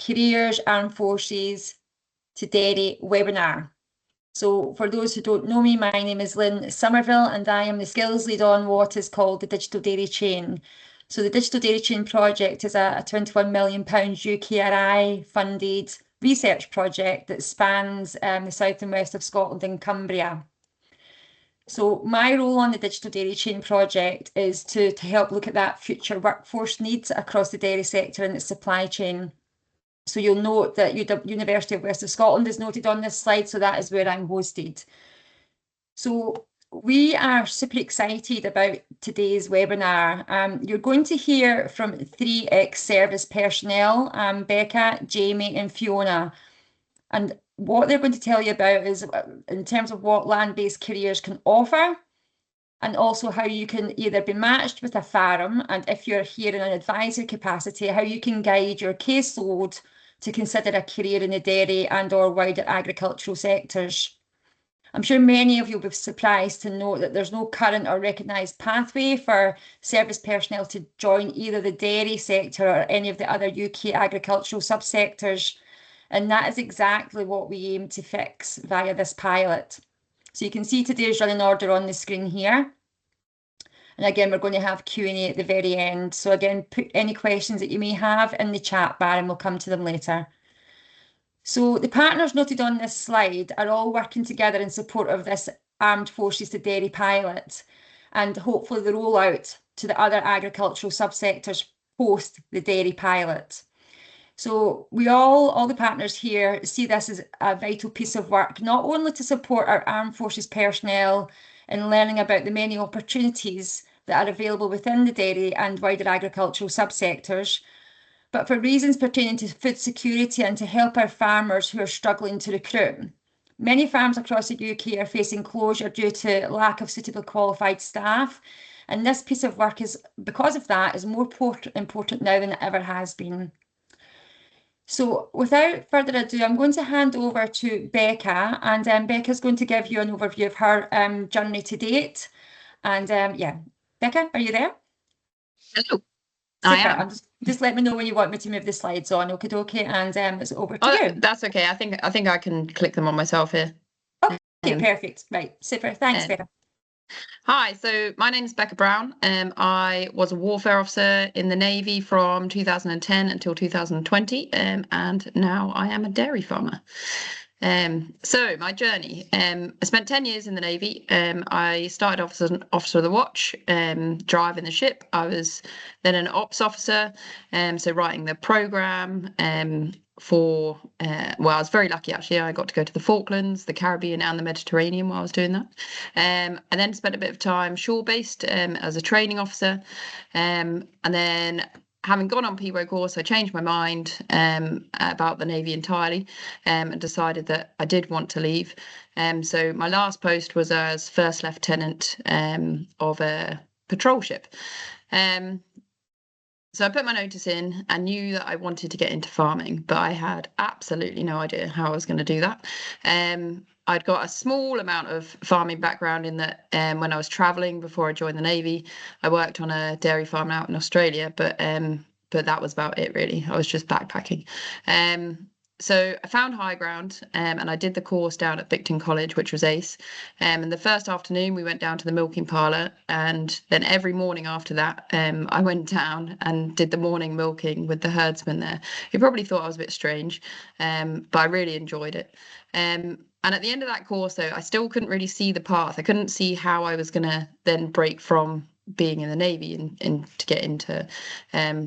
Careers, Armed Forces to Dairy webinar. So for those who don't know me, my name is Lynn Somerville and I am the skills lead on what is called the Digital Dairy Chain. So the Digital Dairy Chain project is a £21 million UKRI funded research project that spans the south and west of Scotland and Cumbria. So my role on the Digital Dairy Chain project is to help look at that future workforce needs across the dairy sector and its supply chain. So you'll note that University of West of Scotland is noted on this slide, so that is where I'm hosted. So we are super excited about today's webinar. You're going to hear from 3 ex-service personnel, Becca, Jamie and Fiona. And what they're going to tell you about is in terms of what land-based careers can offer, and also how you can either be matched with a farm, and if you're here in an advisory capacity, how you can guide your caseload to consider a career in the dairy and or wider agricultural sectors. I'm sure many of you will be surprised to note that there's no current or recognised pathway for service personnel to join either the dairy sector or any of the other UK agricultural subsectors. And that is exactly what we aim to fix via this pilot. So you can see today's running order on the screen here. And again, we're going to have Q&A at the very end. So again, put any questions that you may have in the chat bar and we'll come to them later. So the partners noted on this slide are all working together in support of this Armed Forces to Dairy pilot and hopefully the rollout to the other agricultural subsectors post the dairy pilot. So we all the partners here see this as a vital piece of work, not only to support our armed forces personnel in learning about the many opportunities that are available within the dairy and wider agricultural subsectors, but for reasons pertaining to food security and to help our farmers who are struggling to recruit. Many farms across the UK are facing closure due to lack of suitably qualified staff, and this piece of work is, because of that, is more important now than it ever has been. So without further ado, I'm going to hand over to Becca, and Becca's going to give you an overview of her journey to date. And yeah, Becca, are you there? Hello. Super. I am. Just let me know when you want me to move the slides on, okie dokie, and it's over to you. That's okay. I think I can click them on myself here. Okay, perfect. Right, super. Thanks, Becca. Hi, so my name is Becca Brown. I was a warfare officer in the Navy from 2010 until 2020, and now I am a dairy farmer. So my journey, I spent 10 years in the Navy. I started off as an officer of the watch, driving the ship. I was then an ops officer, so writing the program well, I was very lucky actually. I got to go to the Falklands, the Caribbean and the Mediterranean while I was doing that. I then spent a bit of time shore-based as a training officer, and then having gone on PWO course, I changed my mind about the Navy entirely, and decided that I did want to leave. So my last post was as first lieutenant of a patrol ship. So I put my notice in and knew that I wanted to get into farming, but I had absolutely no idea how I was going to do that. I'd got a small amount of farming background in that when I was traveling before I joined the Navy, I worked on a dairy farm out in Australia, but that was about it really. I was just backpacking. So I found high ground, and I did the course down at Bicton College, which was ace. And the first afternoon we went down to the milking parlour, and then every morning after that I went down and did the morning milking with the herdsman there. He probably thought I was a bit strange, but I really enjoyed it. And at the end of that course though, I still couldn't really see the path. I couldn't see how I was going to then break from being in the Navy and to get into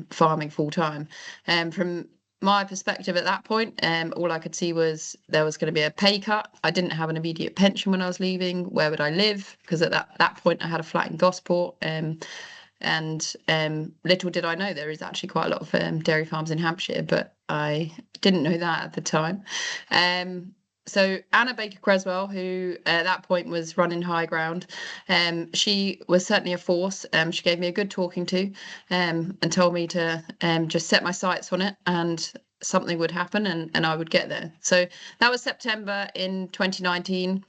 farming full time. From my perspective at that point, all I could see was there was going to be a pay cut. I didn't have an immediate pension when I was leaving. Where would I live? Because at that point I had a flat in Gosport, and little did I know there is actually quite a lot of dairy farms in Hampshire, but I didn't know that at the time. So Anna Baker Creswell, who at that point was running high ground, she was certainly a force. She gave me a good talking to, and told me to just set my sights on it and something would happen and I would get there. So that was September in 2019.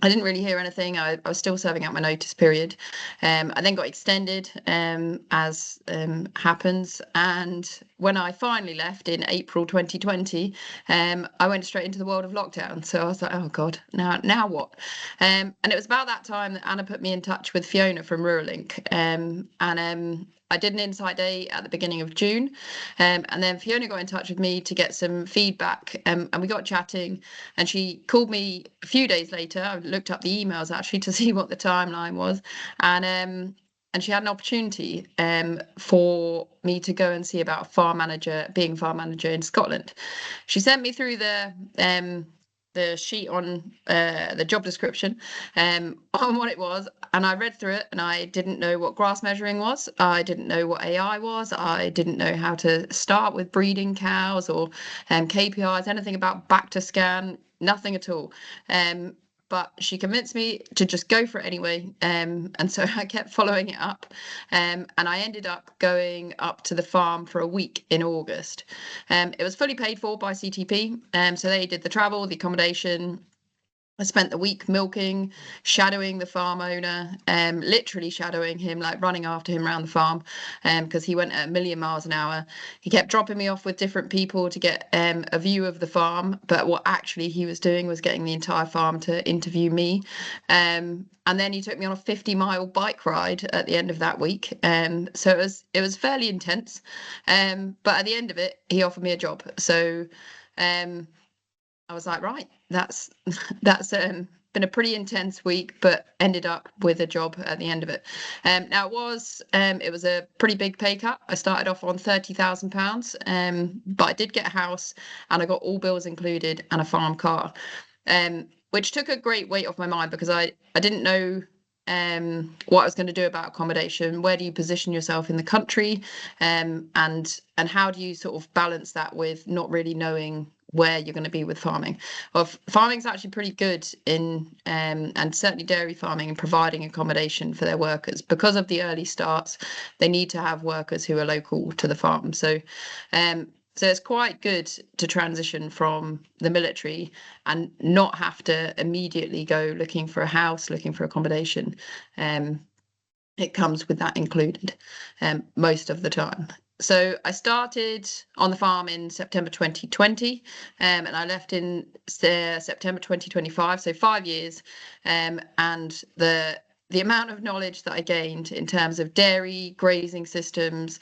I didn't really hear anything. I was still serving out my notice period. I then got extended, as happens. And when I finally left in April 2020, I went straight into the world of lockdown. So I was like, oh God, now what? And it was about that time that Anna put me in touch with Fiona from Ruralink. I did an insight day at the beginning of June. And then Fiona got in touch with me to get some feedback. And we got chatting, and she called me a few days later. I looked up the emails actually to see what the timeline was. And she had an opportunity for me to go and see about being a farm manager in Scotland. She sent me through the sheet on the job description on what it was, and I read through it, and I didn't know what grass measuring was. I didn't know what AI was. I didn't know how to start with breeding cows or KPIs, anything about back to scan, nothing at all. But she convinced me to just go for it anyway. And so I kept following it up. And I ended up going up to the farm for a week in August. It was fully paid for by CTP. So they did the travel, the accommodation. I spent the week milking, shadowing the farm owner, literally shadowing him, like running after him around the farm, because he went at 1,000,000 miles an hour. He kept dropping me off with different people to get a view of the farm, but what actually he was doing was getting the entire farm to interview me. And then he took me on a 50-mile bike ride at the end of that week. So it was fairly intense. But at the end of it, he offered me a job. So I was like, right, that's been a pretty intense week, but ended up with a job at the end of it. Now it was a pretty big pay cut. I started off on £30,000, but I did get a house, and I got all bills included and a farm car, which took a great weight off my mind, because I didn't know what I was going to do about accommodation. Where do you position yourself in the country, and how do you sort of balance that with not really knowing where you're going to be with farming? Well, farming's actually pretty good in and certainly dairy farming, in providing accommodation for their workers. Because of the early starts, they need to have workers who are local to the farm. So it's quite good to transition from the military and not have to immediately go looking for a house, looking for accommodation. It comes with that included most of the time. So I started on the farm in September 2020, and I left in September 2025, so 5 years. And the amount of knowledge that I gained in terms of dairy, grazing systems,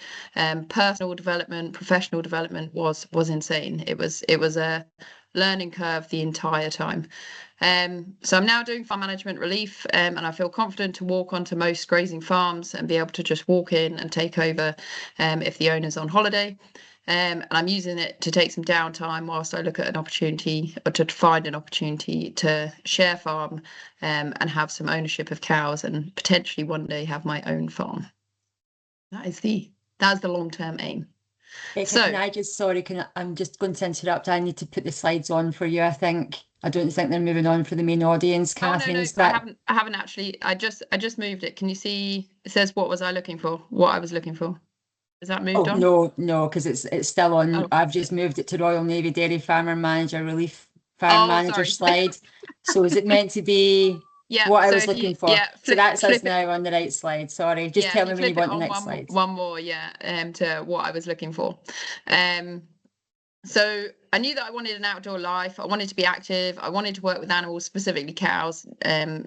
personal development, professional development was insane. It was a learning curve the entire time. So I'm now doing farm management relief, and I feel confident to walk onto most grazing farms and be able to just walk in and take over if the owner's on holiday. And I'm using it to take some downtime whilst I look at an opportunity, or to find an opportunity to share farm and have some ownership of cows, and potentially one day have my own farm. That's the long-term aim. Can I just, sorry, I'm just going to interrupt. I need to put the slides on for you, I think. I don't think they're moving on for the main audience. Catherine, no, I haven't actually. I just moved it. Can you see? It says, what was I looking for? What I was looking for. Is that moved on? No, because it's still on. Oh. I've just moved it to Royal Navy Dairy Farmer Manager Relief Farm Manager slide. So is it meant to be what I was looking for? Yeah, so that's us now on the right slide. Sorry, just tell me when you want the next slide. One more, to what I was looking for. So I knew that I wanted an outdoor life. I wanted to be active. I wanted to work with animals, specifically cows.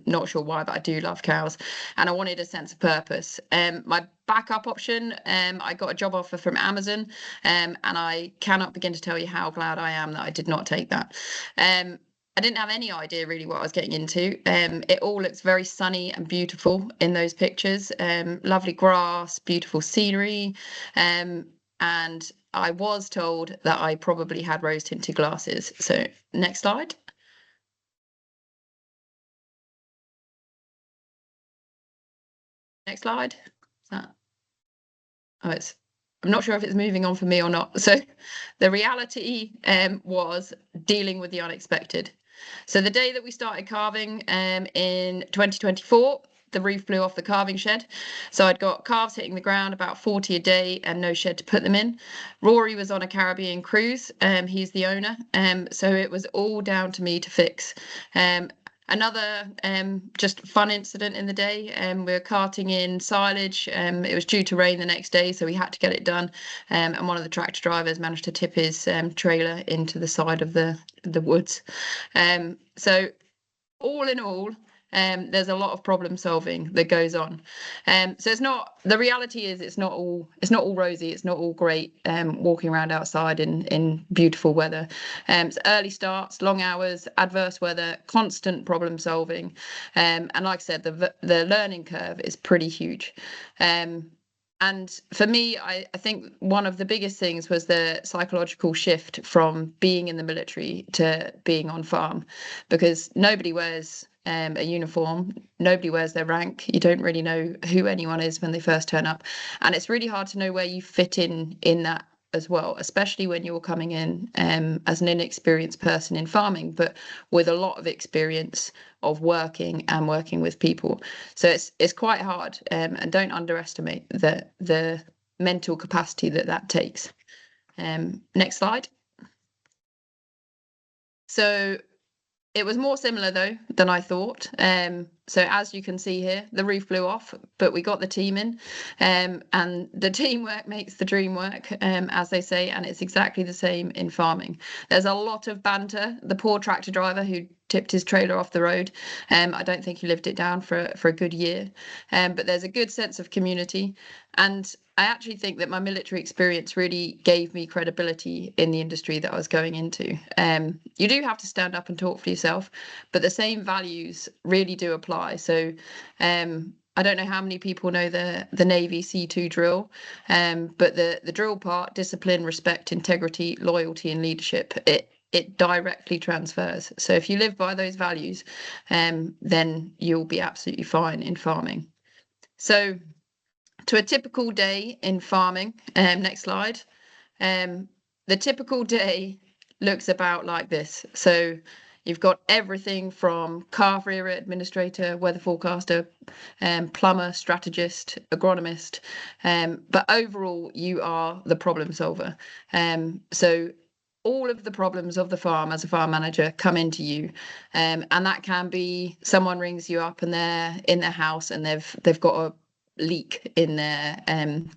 Not sure why, but I do love cows. And I wanted a sense of purpose. My backup option, I got a job offer from Amazon, and I cannot begin to tell you how glad I am that I did not take that. I didn't have any idea really what I was getting into. It all looks very sunny and beautiful in those pictures. Lovely grass, beautiful scenery. And I was told that I probably had rose tinted glasses. So next slide. Next slide. I'm not sure if it's moving on for me or not. So the reality was dealing with the unexpected. So the day that we started calving in 2024, the roof blew off the calving shed. So I'd got calves hitting the ground, about 40 a day, and no shed to put them in. Rory was on a Caribbean cruise. He's the owner. So it was all down to me to fix. Another just fun incident in the day. We were carting in silage. It was due to rain the next day, so we had to get it done. And one of the tractor drivers managed to tip his trailer into the side of the woods. So all in all, there's a lot of problem solving that goes on. So it's not, the reality is it's not all rosy, it's not all great walking around outside in beautiful weather. So early starts, long hours, adverse weather, constant problem solving. And like I said, the learning curve is pretty huge. And for me, I think one of the biggest things was the psychological shift from being in the military to being on farm, because nobody wears a uniform, nobody wears their rank. You don't really know who anyone is when they first turn up, and it's really hard to know where you fit in that as well, especially when you're coming in as an inexperienced person in farming, but with a lot of experience of working with people. So it's quite hard, and don't underestimate the mental capacity that takes. Next slide. So it was more similar though than I thought. So as you can see here, the roof blew off, but we got the team in, and the teamwork makes the dream work, as they say, and it's exactly the same in farming. There's a lot of banter. The poor tractor driver who tipped his trailer off the road, I don't think he lived it down for a good year, but there's a good sense of community. And I actually think that my military experience really gave me credibility in the industry that I was going into. You do have to stand up and talk for yourself, but the same values really do apply. So I don't know how many people know the Navy C2 drill, but the drill part, discipline, respect, integrity, loyalty, and leadership, it directly transfers. So if you live by those values, then you'll be absolutely fine in farming. So to a typical day in farming, next slide. The typical day looks about like this. So you've got everything from calf rearer, administrator, weather forecaster, plumber, strategist, agronomist. But overall, you are the problem solver. So all of the problems of the farm as a farm manager come into you, and that can be someone rings you up and they're in their house and they've got a leak in their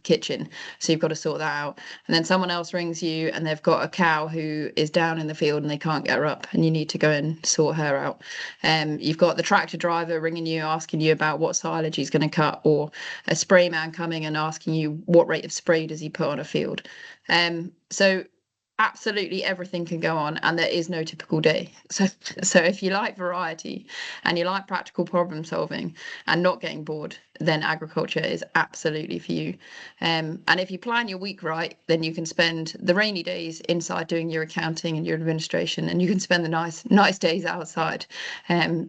kitchen, so you've got to sort that out. And then someone else rings you and they've got a cow who is down in the field and they can't get her up, and you need to go and sort her out. You've got the tractor driver ringing you, asking you about what silage he's going to cut, or a spray man coming and asking you what rate of spray does he put on a field. So absolutely everything can go on, and there is no typical day. So if you like variety and you like practical problem solving and not getting bored, then agriculture is absolutely for you. And if you plan your week right, then you can spend the rainy days inside doing your accounting and your administration, and you can spend the nice days outside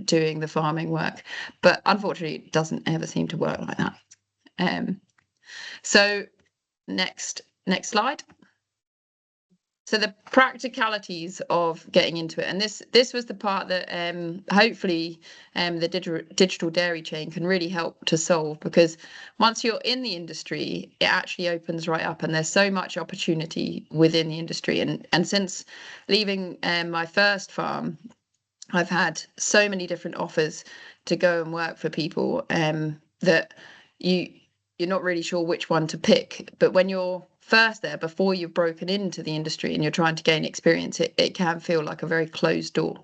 doing the farming work. But unfortunately, it doesn't ever seem to work like that. So next slide. So the practicalities of getting into it, and this was the part that hopefully the digital dairy chain can really help to solve, because once you're in the industry, it actually opens right up, and there's so much opportunity within the industry. And since leaving my first farm, I've had so many different offers to go and work for people that you're not really sure which one to pick. But when you're first there, before you've broken into the industry and you're trying to gain experience, it can feel like a very closed door.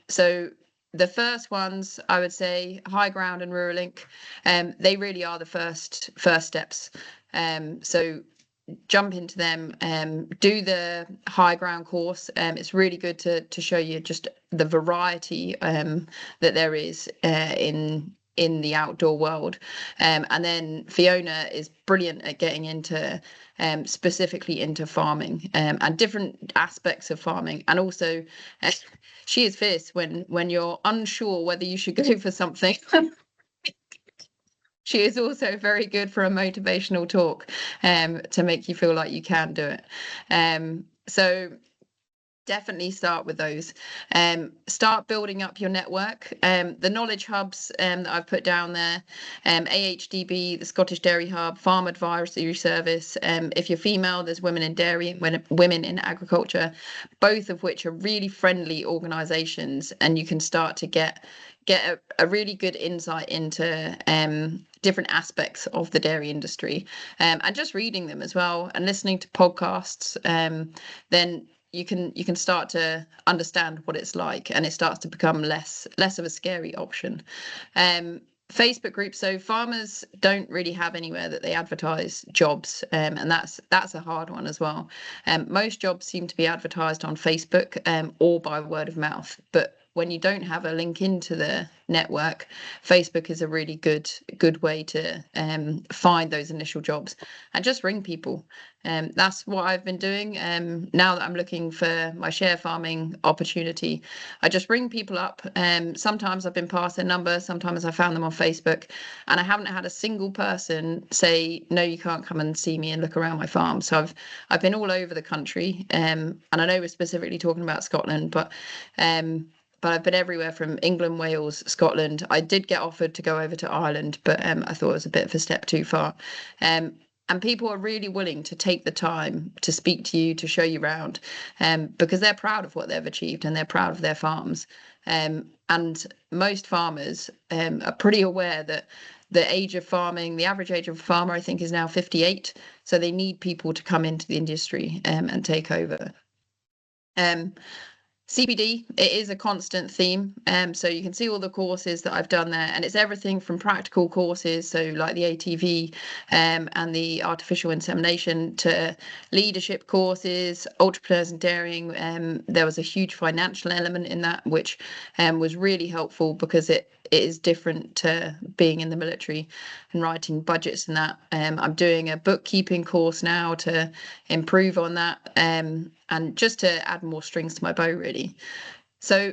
So the first ones, I would say, High Ground and Ruralink, they really are the first steps. So jump into them, do the High Ground course. It's really good to show you just the variety that there is in the outdoor world. And then Fiona is brilliant at getting into specifically into farming and different aspects of farming. And also she is fierce when you're unsure whether you should go for something. She is also very good for a motivational talk to make you feel like you can do it. So Definitely start with those. Start building up your network. The knowledge hubs that I've put down there, AHDB, the Scottish Dairy Hub, Farm Advisory Service. If you're female, there's Women in Dairy, Women in Agriculture, both of which are really friendly organisations, and you can start to get a really good insight into different aspects of the dairy industry, and just reading them as well and listening to podcasts. Then you can start to understand what it's like, and it starts to become less of a scary option. Facebook groups, so farmers don't really have anywhere that they advertise jobs, and that's a hard one as well. Most jobs seem to be advertised on Facebook, or by word of mouth, but when you don't have a link into the network, Facebook is a really good way to find those initial jobs and just ring people. That's what I've been doing. Now that I'm looking for my share farming opportunity, I just ring people up. Sometimes I've been passed their number, sometimes I found them on Facebook, and I haven't had a single person say, no, you can't come and see me and look around my farm. So I've been all over the country, and I know we're specifically talking about Scotland, but I've been everywhere from England, Wales, Scotland. I did get offered to go over to Ireland, but I thought it was a bit of a step too far. And people are really willing to take the time to speak to you, to show you around, because they're proud of what they've achieved and they're proud of their farms. And most farmers are pretty aware that the age of farming, the average age of a farmer, I think, is now 58. So they need people to come into the industry and take over. CPD, it is a constant theme. So you can see all the courses that I've done there, and it's everything from practical courses, so like the ATV and the artificial insemination, to leadership courses, entrepreneurs in dairying. There was a huge financial element in that, which was really helpful because it is different to being in the military and writing budgets and that. I'm doing a bookkeeping course now to improve on that, and just to add more strings to my bow, really. So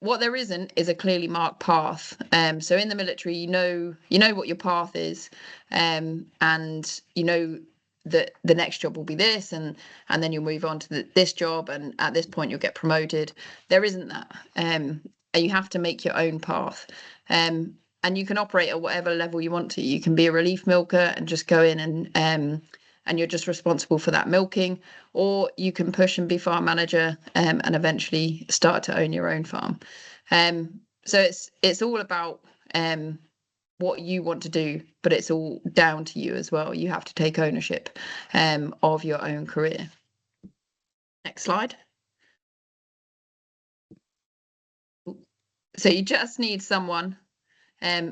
what there isn't is a clearly marked path. So in the military, you know what your path is, and you know that the next job will be this, and then you'll move on to this job, and at this point you'll get promoted. There isn't that, and you have to make your own path. And you can operate at whatever level you want to. You can be a relief milker and just go in and you're just responsible for that milking, or you can push and be farm manager, and eventually start to own your own farm. So it's all about what you want to do, but it's all down to you as well. You have to take ownership of your own career. Next slide. So you just need someone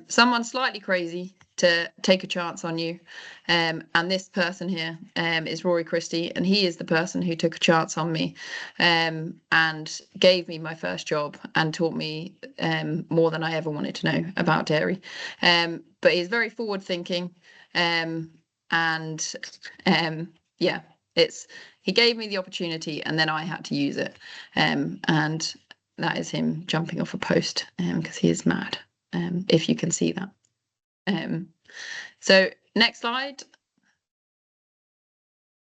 slightly crazy to take a chance on you. And this person here is Rory Christie, and he is the person who took a chance on me, and gave me my first job and taught me more than I ever wanted to know about dairy. But he's very forward thinking, and yeah, he gave me the opportunity and then I had to use it. And that is him jumping off a post, because he is mad. If you can see that. So next slide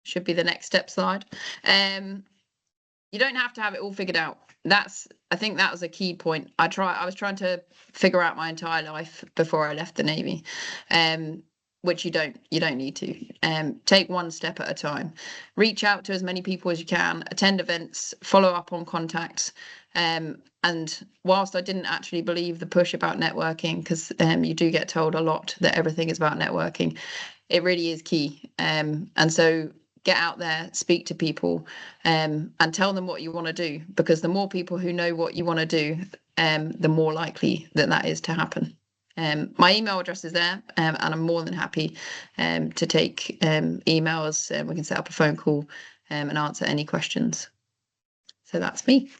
should be the next step slide. You don't have to have it all figured out. I think that was a key point. I was trying to figure out my entire life before I left the Navy, which you don't need to. Take one step at a time. Reach out to as many people as you can, attend events, follow up on contacts. And whilst I didn't actually believe the push about networking, because you do get told a lot that everything is about networking, it really is key. And so get out there, speak to people, and tell them what you want to do, because the more people who know what you want to do, the more likely that is to happen. My email address is there, and I'm more than happy to take emails, and we can set up a phone call and answer any questions. So that's me.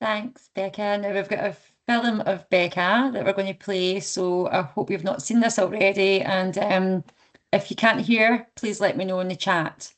Thanks, Becca. Now we've got a film of Becca that we're going to play, so I hope you've not seen this already. And if you can't hear, please let me know in the chat.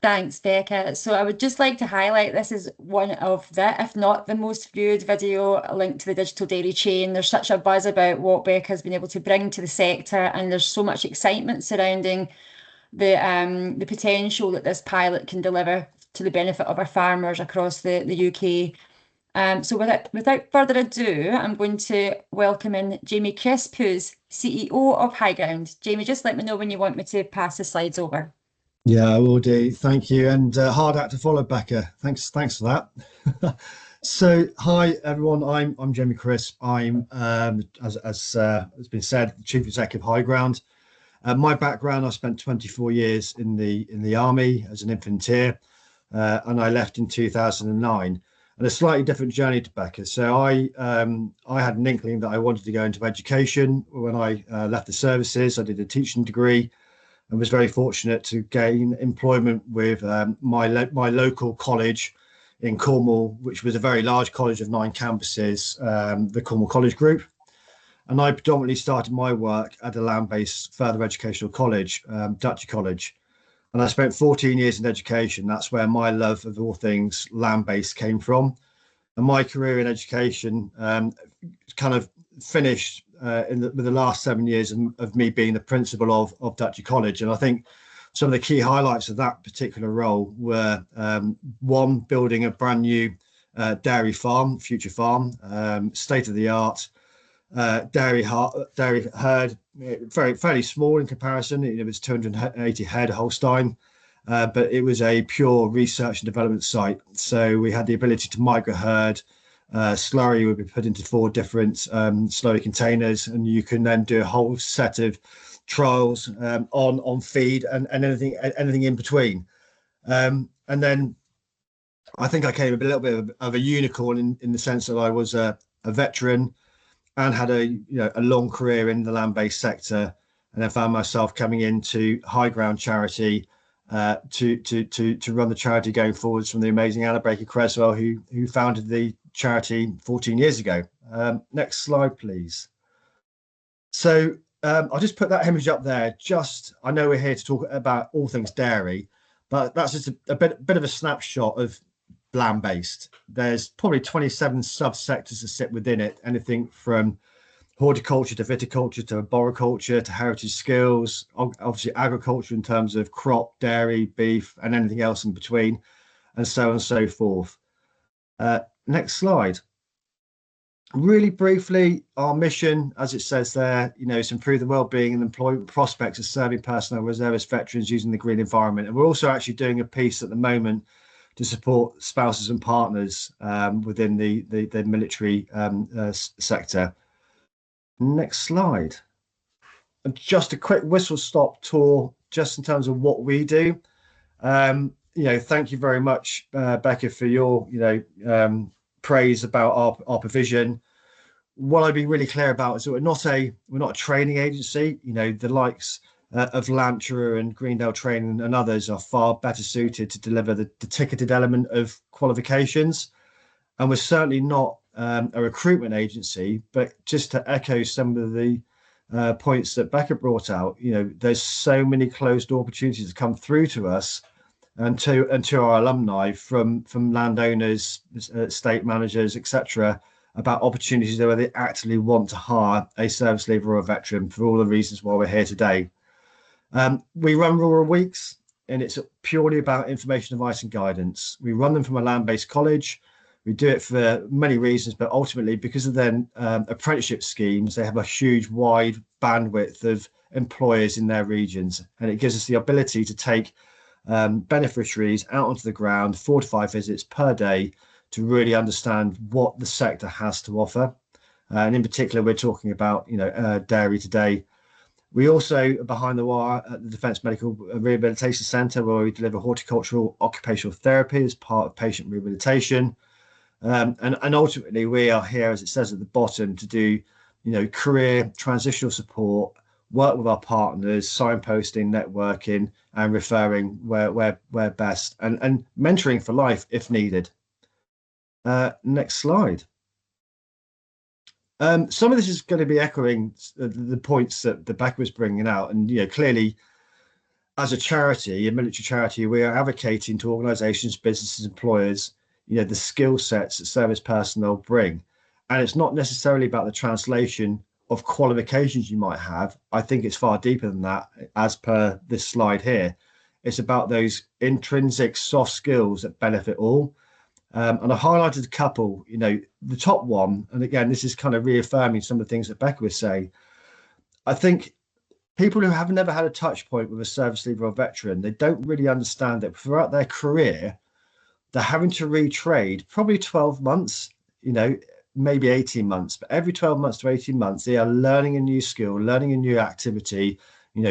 Thanks, Becca. So I would just like to highlight this is one of the, if not the most viewed video linked to the digital dairy chain. There's such a buzz about what Becca's been able to bring to the sector, and there's so much excitement surrounding the potential that this pilot can deliver to the benefit of our farmers across the UK. So without further ado, I'm going to welcome in Jamie Crisp, who's CEO of High Ground. Jamie, just let me know when you want me to pass the slides over. Yeah, I will do. Thank you. And hard act to follow, Becca. Thanks for that. So, hi everyone. I'm Jamie Crisp. I'm as has been said, the Chief Executive High Ground. My background: I spent 24 years in the army as an infantry, and I left in 2009. And a slightly different journey to Becca. So I had an inkling that I wanted to go into education when I left the services. I did a teaching degree and was very fortunate to gain employment with my local college in Cornwall, which was a very large college of 9 campuses, the Cornwall College Group. And I predominantly started my work at a land-based further educational college, Dutchy College. And I spent 14 years in education. That's where my love of all things land-based came from. And my career in education kind of finished with the last 7 years of me being the principal of Dutchy College. And I think some of the key highlights of that particular role were one, building a brand new dairy farm, future farm, state of the art dairy herd, fairly small in comparison. It was 280 head Holstein, but it was a pure research and development site. So we had the ability to micro herd. Slurry would be put into 4 different slurry containers, and you can then do a whole set of trials on feed and anything in between. And then I think I came a little bit of a unicorn in the sense that I was a veteran and had a long career in the land-based sector, and then found myself coming into High Ground Charity to run the charity going forwards from the amazing Anna Baker Creswell, who founded the charity 14 years ago. Next slide, please. So I'll just put that image up there. I know we're here to talk about all things dairy, but that's just a bit of a snapshot of land-based. There's probably 27 subsectors that sit within it, anything from horticulture to viticulture to arboriculture to heritage skills, obviously agriculture in terms of crop, dairy, beef, and anything else in between, and so on and so forth. Next slide. Really briefly, our mission, as it says there, is to improve the well-being and employment prospects of serving personnel, reservist veterans using the green environment. And we're also actually doing a piece at the moment to support spouses and partners within the military sector. Next slide. And just a quick whistle-stop tour, just in terms of what we do. Thank you very much, Becca, for your praise about our provision. What I'd be really clear about is that we're not a training agency. The likes of Lancashire and Greendale Training and others are far better suited to deliver the ticketed element of qualifications. And we're certainly not a recruitment agency, but just to echo some of the points that Becca brought out, there's so many closed door opportunities that come through to us and to our alumni from landowners, estate managers, etc., about opportunities where they actually want to hire a service leaver or a veteran, for all the reasons why we're here today. We run rural weeks, and it's purely about information, advice, and guidance. We run them from a land-based college. We do it for many reasons, but ultimately because of their apprenticeship schemes, they have a huge, wide bandwidth of employers in their regions, and it gives us the ability to take beneficiaries out onto the ground, 4 to 5 visits per day, to really understand what the sector has to offer. And in particular, we're talking about dairy today. We also are behind the wire at the Defence Medical Rehabilitation Centre, where we deliver horticultural occupational therapy as part of patient rehabilitation. And ultimately, we are here, as it says at the bottom, to do career transitional support, work with our partners, signposting, networking, and referring where best, and mentoring for life if needed. Next slide. Some of this is going to be echoing the points that Becca was bringing out, and clearly as a charity, a military charity, we are advocating to organisations, businesses, employers, the skill sets that service personnel bring. And it's not necessarily about the translation of qualifications you might have. I think it's far deeper than that, as per this slide here. It's about those intrinsic soft skills that benefit all. And I highlighted a couple, the top one, and again, this is kind of reaffirming some of the things that Becca was saying. I think people who have never had a touch point with a service leaver or veteran, they don't really understand that throughout their career, they're having to retrade probably 12 months, maybe 18 months, but every 12 months to 18 months, they are learning a new skill, learning a new activity,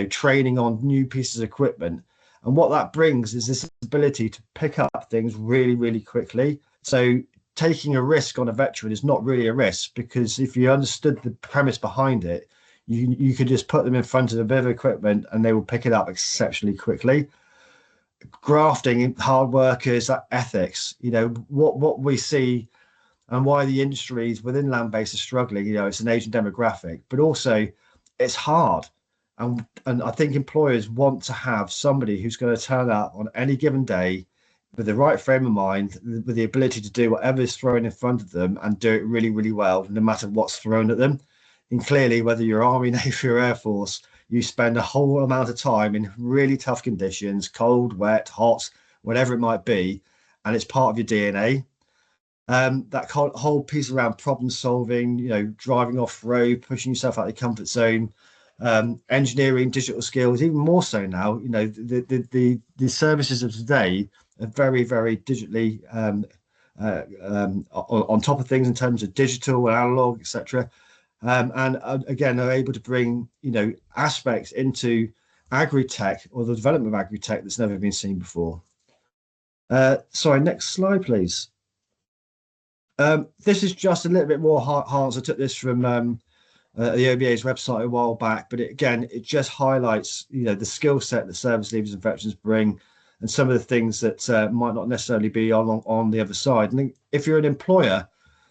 training on new pieces of equipment. And what that brings is this ability to pick up things really, really quickly. So taking a risk on a veteran is not really a risk, because if you understood the premise behind it, you could just put them in front of a bit of equipment and they will pick it up exceptionally quickly. Grafting, hard workers, that ethics, what we see and why the industries within land-based are struggling, it's an aging demographic, but also it's hard. And I think employers want to have somebody who's going to turn up on any given day with the right frame of mind, with the ability to do whatever is thrown in front of them and do it really, really well, no matter what's thrown at them. And clearly, whether you're Army, Navy, or Air Force, you spend a whole amount of time in really tough conditions, cold, wet, hot, whatever it might be, and it's part of your DNA. That whole piece around problem solving, driving off road, pushing yourself out of your comfort zone, engineering, digital skills, even more so now. The services of today are very, very digitally on top of things in terms of digital and analog, etc. And again, are able to bring aspects into agri-tech or the development of agri-tech that's never been seen before. Sorry, next slide, please. This is just a little bit more Hans. I took this from the OBA's website a while back, but it just highlights the skill set that service leavers and veterans bring, and some of the things that might not necessarily be on the other side. And if you're an employer,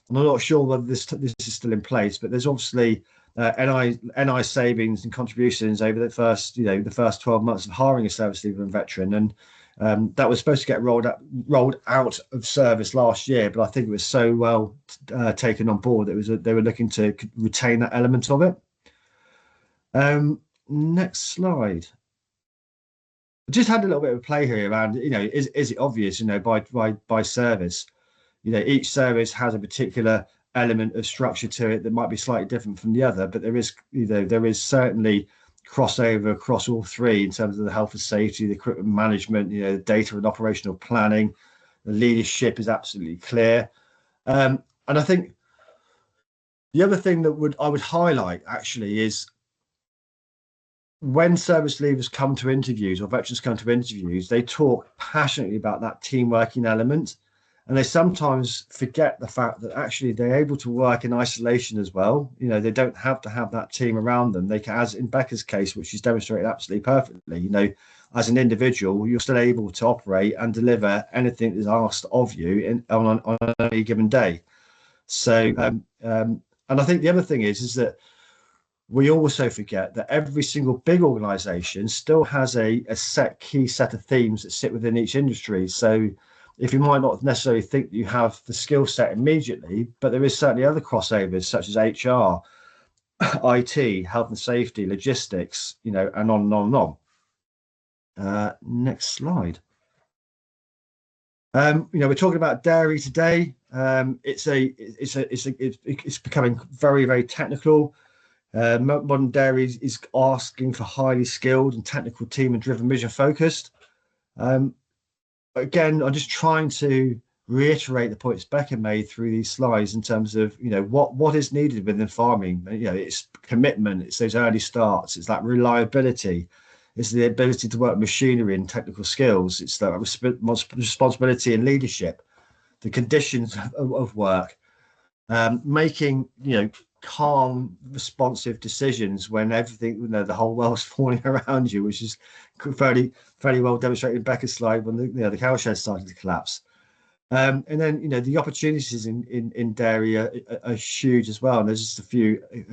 and I'm not sure whether this is still in place, but there's obviously NI savings and contributions over the first 12 months of hiring a service leaver and veteran, and that was supposed to get rolled out of service last year, but I think it was so well taken on board that they were looking to retain that element of it. Next slide. I just had a little bit of a play here around, is it obvious, by service, each service has a particular element of structure to it that might be slightly different from the other, but there is certainly crossover across all three in terms of the health and safety, the equipment management, the data and operational planning. The leadership is absolutely clear. And I think the other thing that I would highlight actually is when service leavers come to interviews or veterans come to interviews, they talk passionately about that team working element. And they sometimes forget the fact that actually they're able to work in isolation as well. They don't have to have that team around them. They can, as in Becca's case, which she's demonstrated absolutely perfectly, as an individual, you're still able to operate and deliver anything that's asked of you on any given day. So, and I think the other thing is that we also forget that every single big organization still has a key set of themes that sit within each industry. So if you might not necessarily think that you have the skill set immediately, but there is certainly other crossovers such as HR, IT, health and safety, logistics, and on and on and on. Next slide. We're talking about dairy today. It's becoming very, very technical. Modern dairy is asking for highly skilled and technical team and driven mission focused. Again, I'm just trying to reiterate the points Becca made through these slides in terms of what is needed within farming. It's commitment, it's those early starts, it's that reliability, it's the ability to work machinery and technical skills, it's that responsibility and leadership, the conditions of work, making calm, responsive decisions when everything, the whole world's falling around you, which is fairly well demonstrated in Becca's slide when the cowshed started to collapse. And then, the opportunities in dairy are huge as well. And there's just a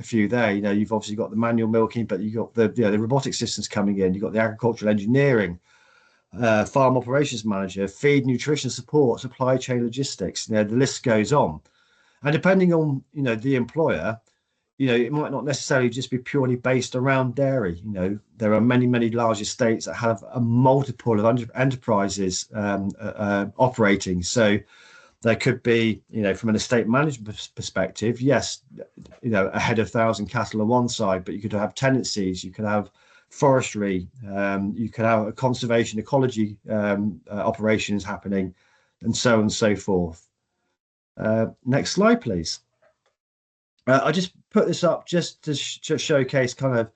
few there. You've obviously got the manual milking, but you've got the robotic systems coming in. You've got the agricultural engineering, farm operations manager, feed nutrition support, supply chain logistics. The list goes on. And depending on, the employer, it might not necessarily just be purely based around dairy. There are many, many large estates that have a multiple of enterprises operating. So there could be, from an estate management perspective, yes, a head of 1,000 cattle on one side, but you could have tenancies, you could have forestry, you could have a conservation ecology operations happening, and so on and so forth. Next slide, please. I just put this up just to showcase kind of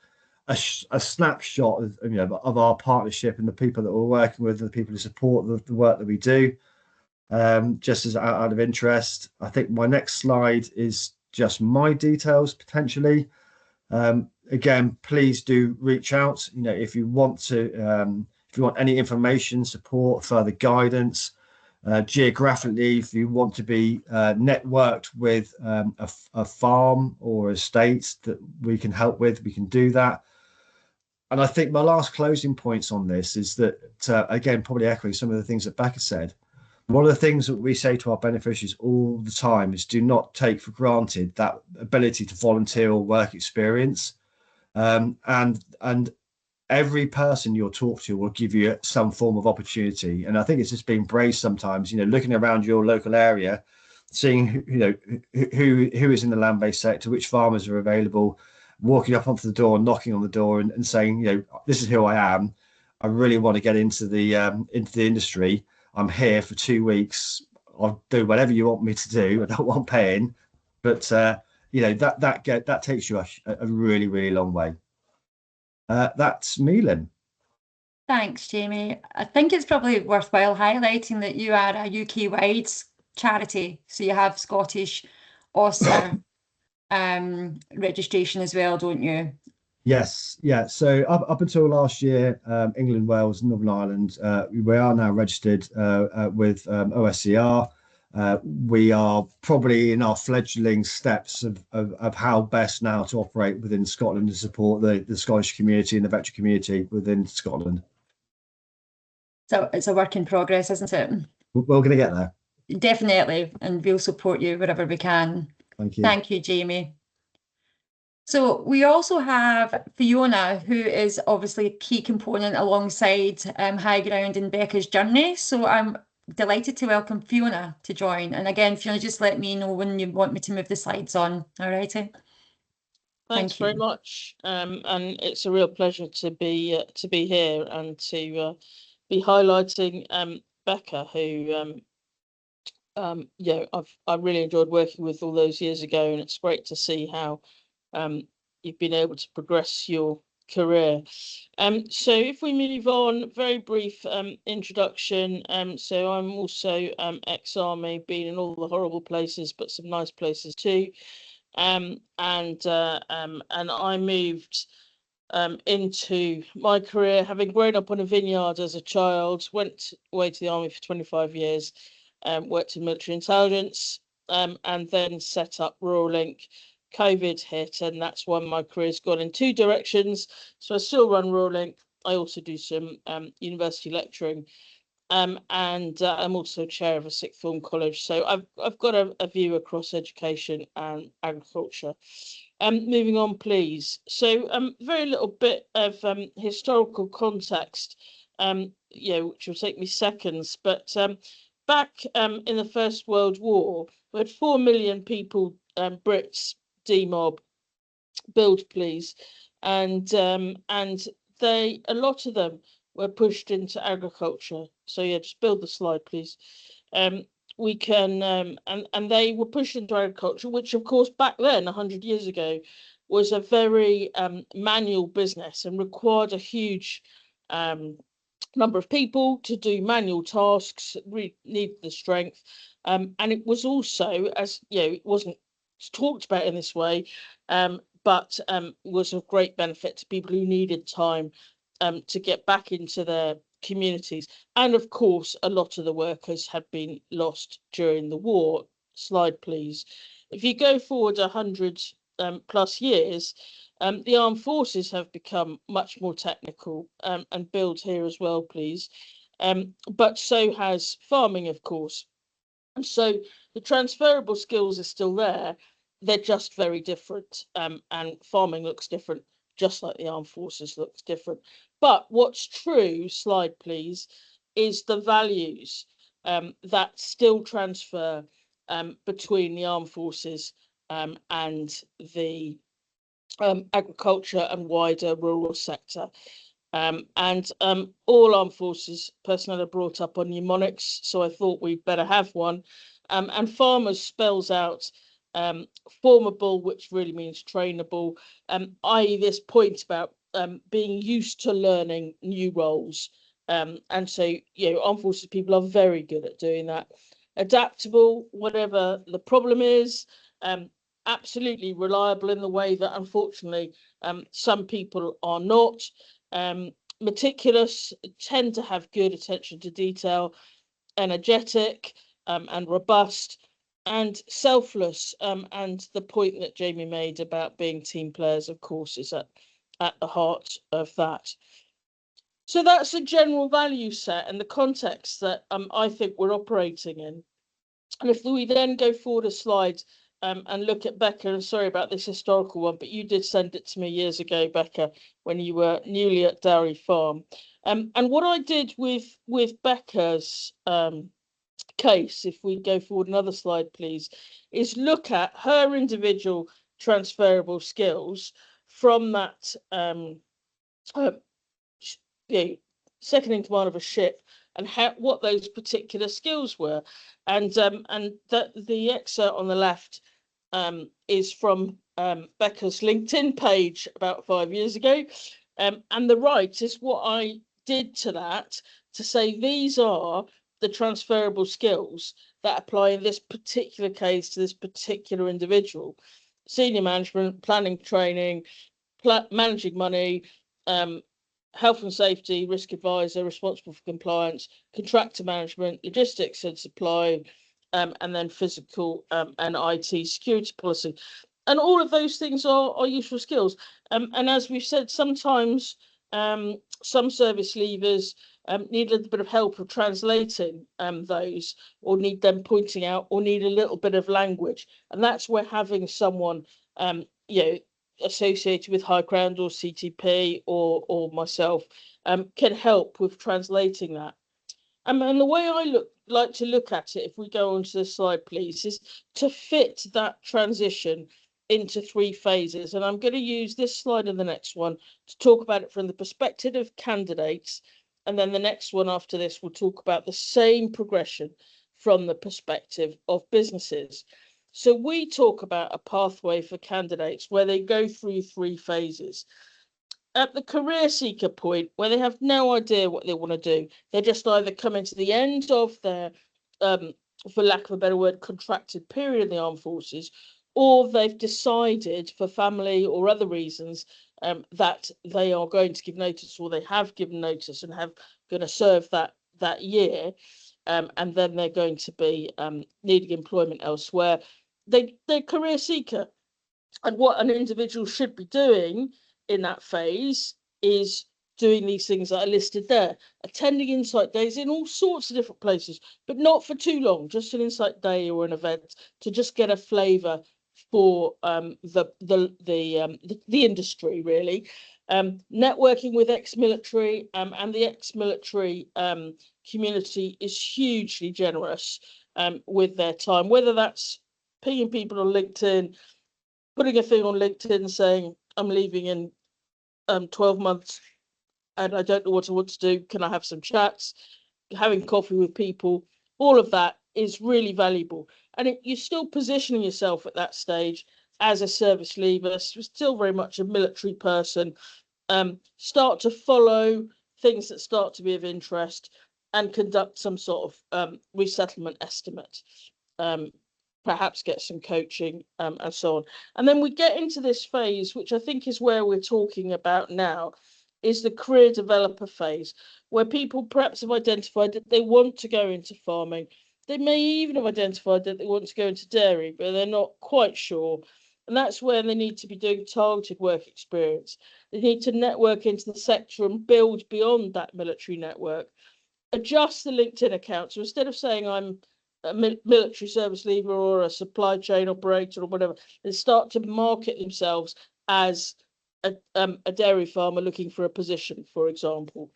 a snapshot of our partnership and the people that we're working with, and the people who support the work that we do. Just as out of interest, I think my next slide is just my details potentially. Again, please do reach out. If you want any information, support, further guidance. Geographically, if you want to be networked with a farm or estate that we can help with, we can do that. And I think my last closing points on this is that, again, probably echoing some of the things that Becca said, one of the things that we say to our beneficiaries all the time is do not take for granted that ability to volunteer or work experience. And every person you'll talk to will give you some form of opportunity. And I think it's just being brave sometimes, looking around your local area, seeing, who is in the land-based sector, which farmers are available, walking up onto the door, knocking on the door and saying, this is who I am. I really want to get into the industry. I'm here for 2 weeks. I'll do whatever you want me to do. I don't want paying, but that takes you a really, really long way. That's me, Lynn. Thanks, Jamie. I think it's probably worthwhile highlighting that you are a UK-wide charity, so you have Scottish OSA registration as well, don't you? Yes, yeah. So up until last year, England, Wales, Northern Ireland, we are now registered with OSCR. We are probably in our fledgling steps of how best now to operate within Scotland to support the Scottish community and the veterinary community within Scotland. So it's a work in progress, isn't it? We're going to get there. Definitely, and we'll support you wherever we can. Thank you. Thank you, Jamie. So we also have Fiona, who is obviously a key component alongside High Ground in Becca's journey. So I'm delighted to welcome Fiona to join. And again, Fiona, just let me know when you want me to move the slides on. All righty. Thanks very much. And it's a real pleasure to be here and to be highlighting Becca, who I've really enjoyed working with all those years ago, and it's great to see how you've been able to progress your career. So if we move on, very brief introduction. So I'm also ex-army, been in all the horrible places, but some nice places too. And I moved into my career having grown up on a vineyard as a child, went away to the army for 25 years, worked in military intelligence, and then set up Ruralink. COVID hit, and that's why my career's gone in two directions. So I still run Ruralink. I also do some university lecturing, and I'm also chair of a sixth form college. So I've got a view across education and agriculture. Moving on, please. So very little bit of historical context, which will take me seconds, but back in the First World War, we had 4 million people, Brits, demob, build please, and a lot of them were pushed into agriculture. So yeah, just build the slide, please. We can and they were pushed into agriculture, which of course back then 100 years ago was a very manual business and required a huge number of people to do manual tasks, needed the strength, and it was also, as it wasn't talked about in this way, but was of great benefit to people who needed time to get back into their communities. And of course, a lot of the workers had been lost during the war. Slide, please. If you go forward 100 plus years, the armed forces have become much more technical, and build here as well, please. But so has farming, of course. And so the transferable skills are still there. They're just very different. And farming looks different, just like the armed forces looks different. But what's true, slide please, is the values that still transfer between the armed forces and the agriculture and wider rural sector. And all armed forces personnel are brought up on mnemonics, so I thought we'd better have one. And farmers spells out formable, which really means trainable, i.e. this point about being used to learning new roles. And so, armed forces people are very good at doing that. Adaptable, whatever the problem is, absolutely reliable in the way that unfortunately some people are not. Meticulous, tend to have good attention to detail, energetic and robust, and selfless. And the point that Jamie made about being team players, of course, is at the heart of that. So that's a general value set and the context that I think we're operating in. And if we then go forward a slide and look at Becca, and sorry about this historical one, but you did send it to me years ago, Becca, when you were newly at Dairy Farm. And what I did with Becca's case, if we go forward another slide, please, is look at her individual transferable skills from that second in command of a ship, and what those particular skills were. And the excerpt on the left is from Becca's LinkedIn page about 5 years ago. And the right is what I did to that to say these are the transferable skills that apply in this particular case to this particular individual. Senior management, planning, training, managing money, health and safety, risk advisor, responsible for compliance, contractor management, logistics and supply, and then physical and IT security policy. And all of those things are useful skills. And as we've said, sometimes some service leavers need a little bit of help of translating those, or need them pointing out, or need a little bit of language. And that's where having someone, associated with High Ground or CTP or myself can help with translating that. And the way I like to look at it, if we go on to the slide, please, is to fit that transition into 3 phases. And I'm going to use this slide and the next one to talk about it from the perspective of candidates. And then the next one after this, we'll talk about the same progression from the perspective of businesses. So we talk about a pathway for candidates where they go through 3 phases. At the career seeker point, where they have no idea what they want to do, they're just either coming to the end of their, for lack of a better word, contracted period in the armed forces, or they've decided for family or other reasons that they are going to give notice, or they have given notice and have going to serve that year, and then they're going to be needing employment elsewhere. They're career seeker. And what an individual should be doing in that phase is doing these things that are listed there, attending insight days in all sorts of different places, but not for too long, just an insight day or an event to just get a flavour for the industry, really. Networking with ex-military, and the ex-military community is hugely generous with their time, whether that's pinging people on LinkedIn, putting a thing on LinkedIn saying, I'm leaving in 12 months and I don't know what I want to do. Can I have some chats? Having coffee with people, all of that is really valuable. And you're still positioning yourself at that stage as a service leaver, still very much a military person. Start to follow things that start to be of interest and conduct some sort of resettlement estimate. Perhaps get some coaching and so on. And then we get into this phase, which I think is where we're talking about now, is the career developer phase, where people perhaps have identified that they want to go into farming. They may even have identified that they want to go into dairy, but they're not quite sure. And that's where they need to be doing targeted work experience. They need to network into the sector and build beyond that military network. Adjust the LinkedIn account. So instead of saying I'm a military service leaver or a supply chain operator or whatever, they start to market themselves as a dairy farmer looking for a position, for example.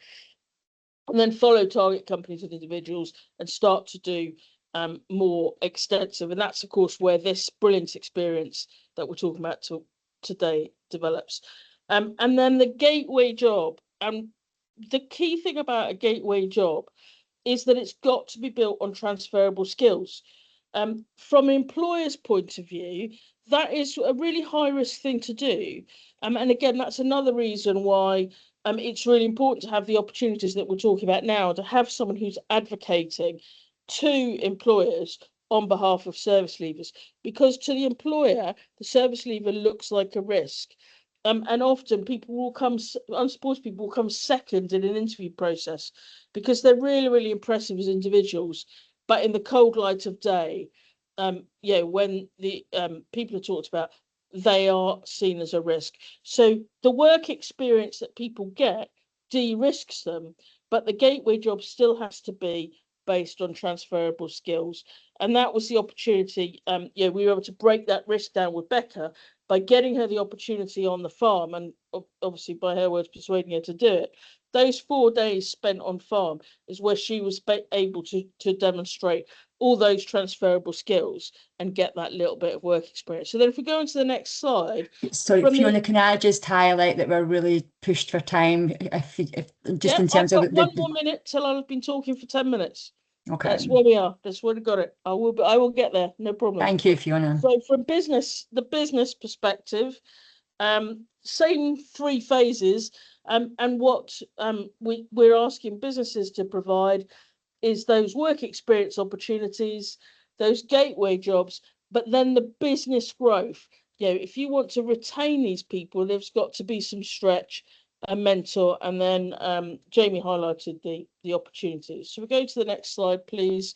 And then follow target companies and individuals and start to do more extensive. And that's, of course, where this brilliant experience that we're talking about today develops. And then the gateway job. The key thing about a gateway job is that it's got to be built on transferable skills. From an employer's point of view, that is a really high risk thing to do. And again, that's another reason why it's really important to have the opportunities that we're talking about now, to have someone who's advocating to employers on behalf of service leavers, because to the employer, the service leaver looks like a risk. And often unsupported people will come second in an interview process because they're really, really impressive as individuals. But in the cold light of day, when the people are talked about, they are seen as a risk. So the work experience that people get de-risks them, but the gateway job still has to be based on transferable skills. And that was the opportunity. We were able to break that risk down with Becca by getting her the opportunity on the farm, and obviously by her words persuading her to do it. Those 4 days spent on farm is where she was able to demonstrate all those transferable skills and get that little bit of work experience. So then if we go on to the next slide. Sorry, Fiona, can I just highlight that we're really pushed for time, if just in terms I've of got 1 more minute till I've been talking for 10 minutes. Okay. That's where we are. That's where we got it. I will get there, no problem. Thank you, Fiona. So from the business perspective, same 3 phases, and what we're asking businesses to provide is those work experience opportunities, those gateway jobs, but then the business growth. If you want to retain these people, there's got to be some stretch, a mentor, and then Jamie highlighted the opportunities. So we go to the next slide, please.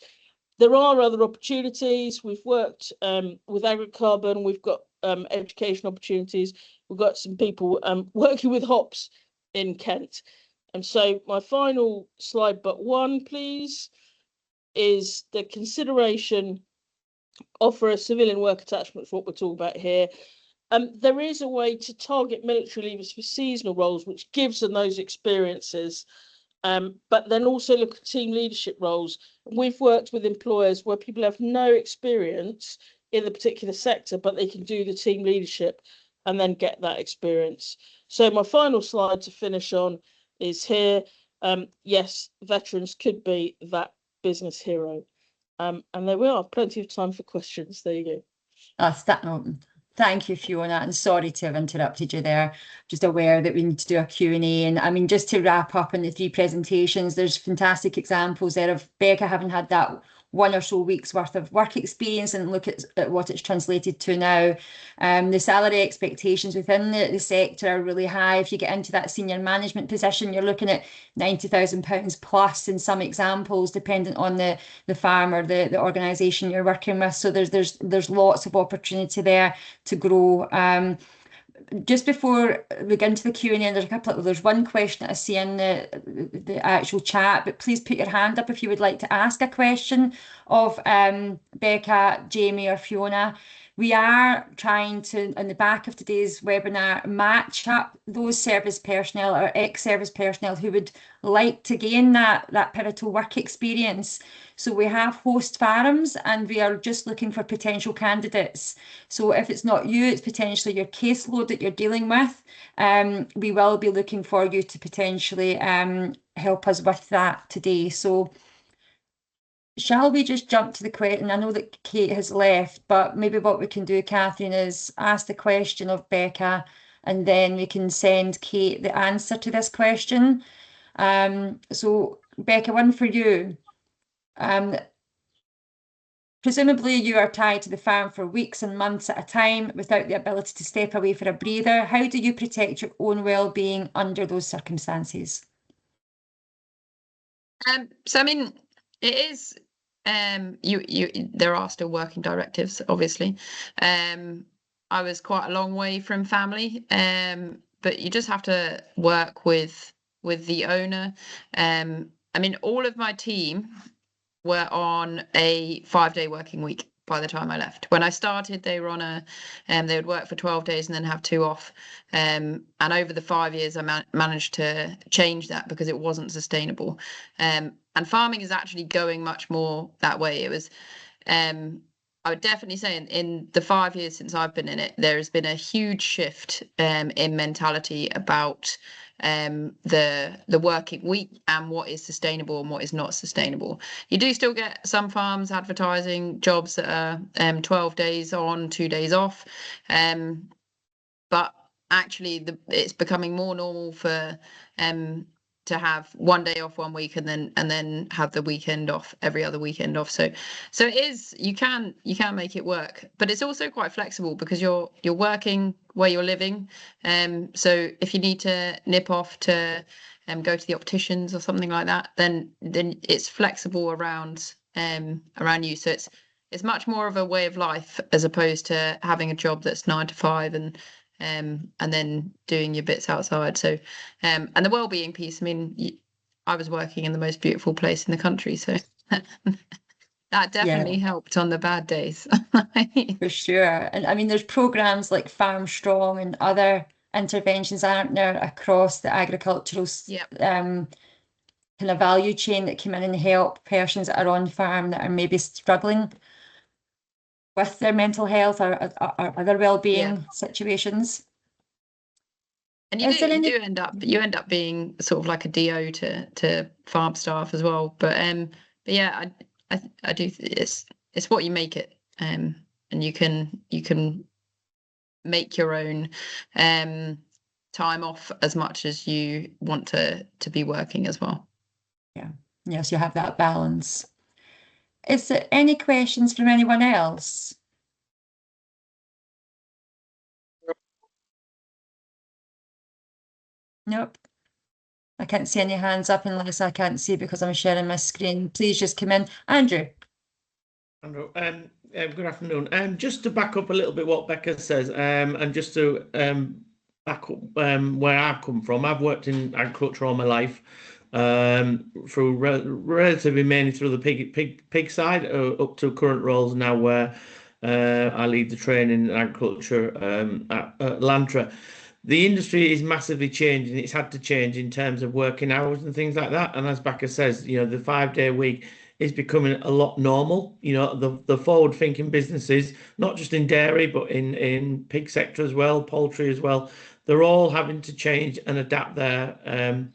There are other opportunities. We've worked with Agricarbon. We've got education opportunities. We've got some people working with hops in Kent. And so my final slide, but one, please, is the consideration offer a civilian work attachment for what we're talking about here. There is a way to target military leavers for seasonal roles, which gives them those experiences. But then also look at team leadership roles. We've worked with employers where people have no experience in the particular sector, but they can do the team leadership and then get that experience. So my final slide to finish on is here. Yes, veterans could be that business hero. And there we are, plenty of time for questions. There you go. Thank you, Fiona, and sorry to have interrupted you there. Just aware that we need to do a Q&A. And I mean, just to wrap up on the 3 presentations, there's fantastic examples there of Becca having had that 1 or so weeks worth of work experience, and look at what it's translated to now. The salary expectations within the sector are really high. If you get into that senior management position, you're looking at £90,000 plus in some examples, dependent on the farm or the organisation you're working with. So there's lots of opportunity there to grow. Just before we get into the Q&A, there's one question that I see in the actual chat, but please put your hand up if you would like to ask a question of Becca, Jamie or Fiona. We are trying to, on the back of today's webinar, match up those service personnel or ex-service personnel who would like to gain that pivotal work experience. So we have host farms and we are just looking for potential candidates. So if it's not you, it's potentially your caseload that you're dealing with. We will be looking for you to potentially help us with that today. So shall we just jump to the question? I know that Kate has left, but maybe what we can do, Catherine, is ask the question of Becca, and then we can send Kate the answer to this question. So Becca, one for you. Presumably you are tied to the farm for weeks and months at a time without the ability to step away for a breather. How do you protect your own well-being under those circumstances? So I mean, it is there are still working directives, obviously. I was quite a long way from family, but you just have to work with the owner. I mean, all of my team were on a 5-day working week by the time I left. When I started, they were on they would work for 12 days and then have 2 off. And over the 5 years, I managed to change that because it wasn't sustainable. And farming is actually going much more that way. It was, I would definitely say in the 5 years since I've been in it, there has been a huge shift in mentality about the working week and what is sustainable and what is not sustainable. You do still get some farms advertising jobs that are 12 days on, 2 days off, but actually it's becoming more normal for to have 1 day off 1 week and then have the weekend off, every other weekend off. So it is, you can make it work, but it's also quite flexible because you're working where you're living. So if you need to nip off to go to the opticians or something like that, then it's flexible around you. So it's much more of a way of life as opposed to having a job that's 9 to 5 and then doing your bits outside. So, and the well-being piece, I mean, I was working in the most beautiful place in the country, so that definitely helped on the bad days. For sure. And I mean, there's programs like Farm Strong and other interventions, aren't there, across the agricultural kind of value chain that come in and help persons that are on farm that are maybe struggling with their mental health or other well-being situations. And you end up being sort of like a DO to farm staff as well. But yeah, I do. It's what you make it, and you can make your own time off as much as you want to be working as well. Yeah. Yes, you have that balance. Is there any questions from anyone else? Nope. I can't see any hands up unless I can't see because I'm sharing my screen. Please just come in. Andrew. Andrew, good afternoon. Just to back up a little bit what Becca says, and just to back up where I've come from. I've worked in agriculture all my life, through relatively mainly through the pig side, up to current roles now where I lead the training in agriculture at Lantra. The industry is massively changing. It's had to change in terms of working hours and things like that. And as Becca says, the 5-day week is becoming a lot normal. The forward-thinking businesses, not just in dairy, but in pig sector as well, poultry as well, they're all having to change and adapt their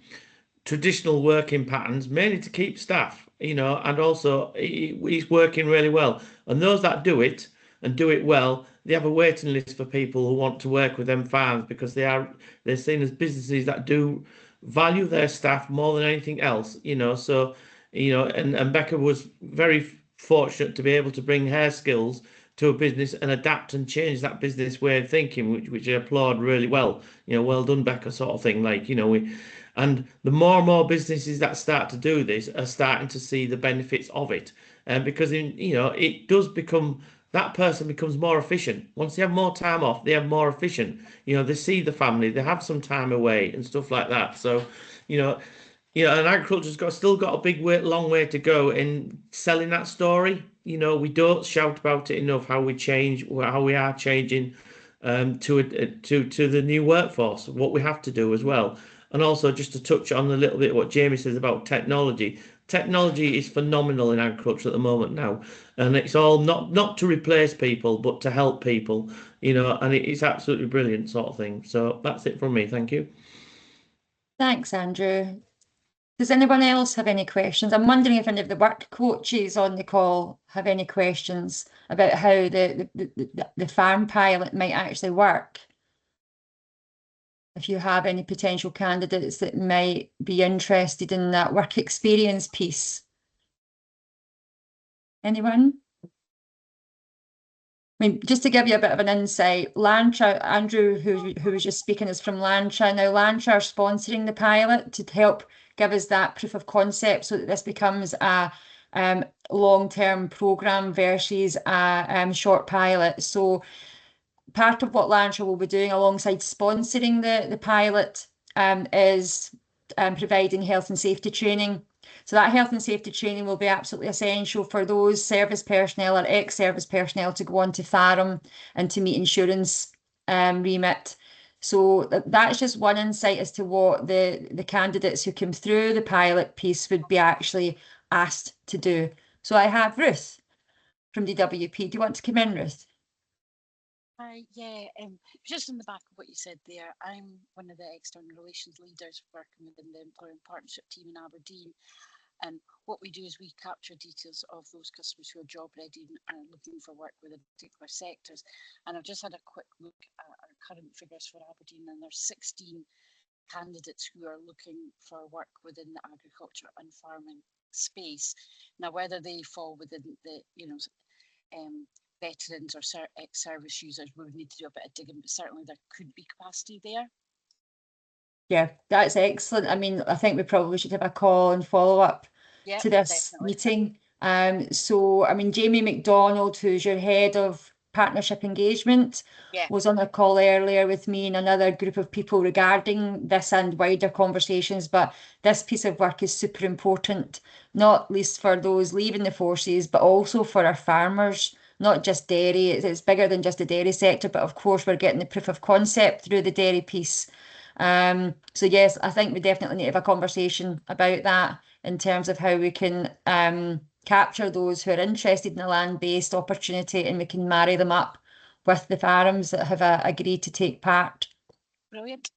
traditional working patterns, mainly to keep staff, and also it's working really well. And those that do it and do it well, they have a waiting list for people who want to work with them farms because they're seen as businesses that do value their staff more than anything else. So and Becca was very fortunate to be able to bring her skills to a business and adapt and change that business way of thinking, which I applaud really well. Well done, Becca, sort of thing. And the more and more businesses that start to do this are starting to see the benefits of it, and because it does become, that person becomes more efficient. Once they have more time off, they have more efficient. They see the family, they have some time away and stuff like that. So, and agriculture's still got a long way to go in selling that story. We don't shout about it enough how we are changing to the new workforce, what we have to do as well. And also just to touch on a little bit what Jamie says about technology. Technology is phenomenal in agriculture at the moment now, and it's all not to replace people, but to help people. And it's absolutely brilliant sort of thing. So that's it from me. Thank you. Thanks, Andrew. Does anyone else have any questions? I'm wondering if any of the work coaches on the call have any questions about how the farm pilot might actually work. If you have any potential candidates that might be interested in that work experience piece. Anyone? I mean, just to give you a bit of an insight, Lancashire, Andrew, who was just speaking, is from Lancashire. Now, Lancashire are sponsoring the pilot to help give us that proof of concept so that this becomes a long-term programme versus a short pilot. So part of what Lancashire will be doing alongside sponsoring the pilot is providing health and safety training. So that health and safety training will be absolutely essential for those service personnel or ex-service personnel to go on to FARM and to meet insurance remit. So that's just one insight as to what the candidates who came through the pilot piece would be actually asked to do. So I have Ruth from DWP. Do you want to come in, Ruth? Yeah, just on the back of what you said there, I'm one of the external relations leaders working within the employer and partnership team in Aberdeen. And what we do is we capture details of those customers who are job ready and are looking for work within particular sectors. And I've just had a quick look at our current figures for Aberdeen, and there's 16 candidates who are looking for work within the agriculture and farming space. Now, whether they fall within the, veterans or ex-service users, we would need to do a bit of digging, but certainly there could be capacity there. Yeah, that's excellent. I mean, I think we probably should have a call and follow up to this meeting. So, I mean, Jamie McDonald, who's your head of partnership engagement, was on a call earlier with me and another group of people regarding this and wider conversations. But this piece of work is super important, not least for those leaving the forces, but also for our farmers, not just dairy. It's bigger than just the dairy sector, but of course we're getting the proof of concept through the dairy piece. So yes, I think we definitely need to have a conversation about that in terms of how we can capture those who are interested in the land-based opportunity, and we can marry them up with the farms that have agreed to take part. Brilliant.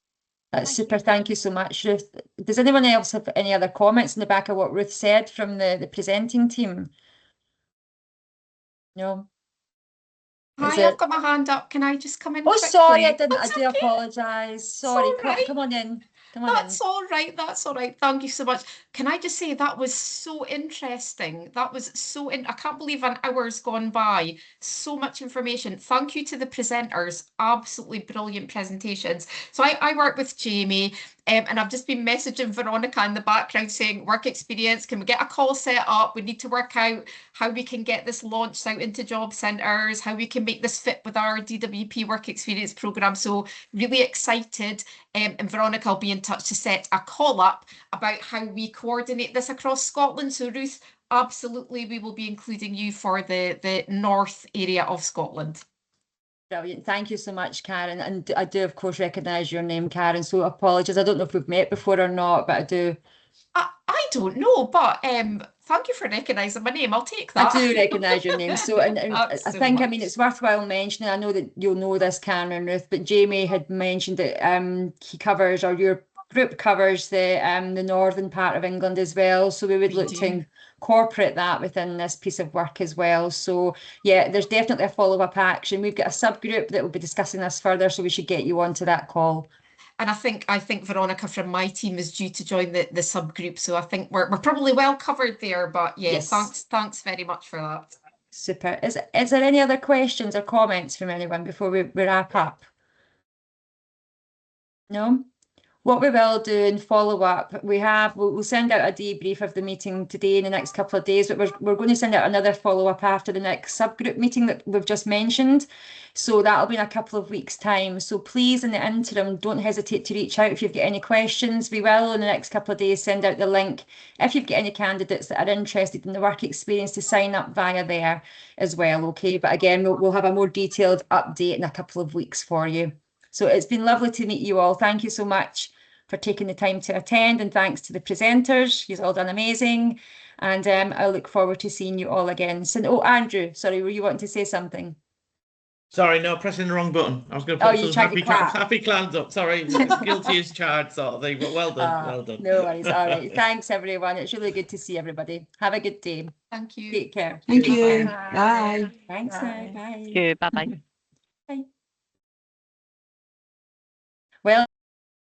That's super. Thank you so much, Ruth. Does anyone else have any other comments in the back of what Ruth said from the presenting team? No? Hi, I've got my hand up. Can I just come in quickly? Sorry, I didn't. That's I do okay. apologise. Sorry. Come on in. That's all right. That's all right. Thank you so much. Can I just say that was so interesting. That was so I can't believe an hour's gone by. So much information. Thank you to the presenters. Absolutely brilliant presentations. So I work with Jamie. And I've just been messaging Veronica in the background saying, work experience, can we get a call set up? We need to work out how we can get this launched out into job centres, how we can make this fit with our DWP work experience programme. So really excited. And Veronica will be in touch to set a call up about how we coordinate this across Scotland. So Ruth, absolutely, we will be including you for the north area of Scotland. Brilliant. Thank you so much, Karen. And I do, of course, recognise your name, Karen. So apologies. I don't know if we've met before or not, but I do. I don't know, but thank you for recognising my name. I'll take that. I do recognise your name. So, and I think, I mean, it's worthwhile mentioning, I know that you'll know this, Karen and Ruth, but Jamie had mentioned that he covers, or your group covers the northern part of England as well. So we would look to incorporate that within this piece of work as well. So yeah, there's definitely a follow-up action. We've got a subgroup that will be discussing this further, so we should get you onto that call. And I think Veronica from my team is due to join the subgroup, so I think we're probably well covered there. But yeah, yes. Thanks very much for that. Super. Is there any other questions or comments from anyone before we wrap up? No? What we will do in follow up, we'll send out a debrief of the meeting today in the next couple of days, but we're going to send out another follow up after the next subgroup meeting that we've just mentioned. So that'll be in a couple of weeks' time. So please, in the interim, don't hesitate to reach out if you've got any questions. We will in the next couple of days send out the link if you've got any candidates that are interested in the work experience to sign up via there as well. Okay, but again, we'll have a more detailed update in a couple of weeks for you. So it's been lovely to meet you all. Thank you so much for taking the time to attend, and thanks to the presenters. You've all done amazing, and I look forward to seeing you all again soon. Oh, Andrew, sorry, were you wanting to say something? Sorry, no, pressing the wrong button. I was going to put some happy clans up. Sorry, guilty as charged sort of thing, but well done, well done. No worries. All right, thanks everyone. It's really good to see everybody. Have a good day. Thank you. Take care. Thank you. Bye. Thanks. Bye. Thank you. Bye bye.